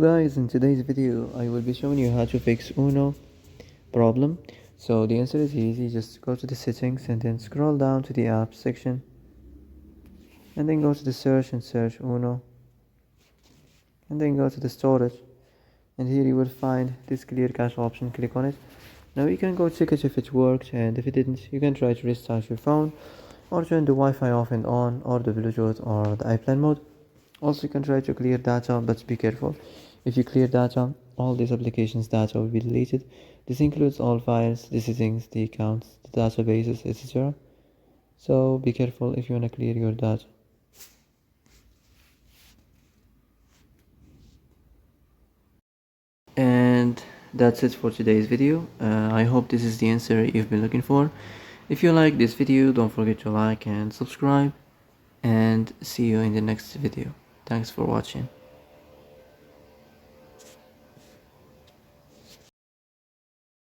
Guys, in today's video I will be showing you how to fix Uno problem. So the answer is easy. Just go to the settings and then scroll down to the apps section and then go to the search and search Uno and then go to the storage, and here you will find this clear cache option. Click on it. Now you can go check it if it worked, and if it didn't you can try to restart your phone or turn the Wi-Fi off and on, or the Bluetooth or the iPlan mode. Also, you can try to clear data, but be careful. If you clear data, all these applications' data will be deleted. This includes all files, the settings, the accounts, the databases, etc. So be careful if you want to clear your data. And that's it for today's video. I hope this is the answer you've been looking for. If you like this video, don't forget to like and subscribe, and see you in the next video. Thanks for watching.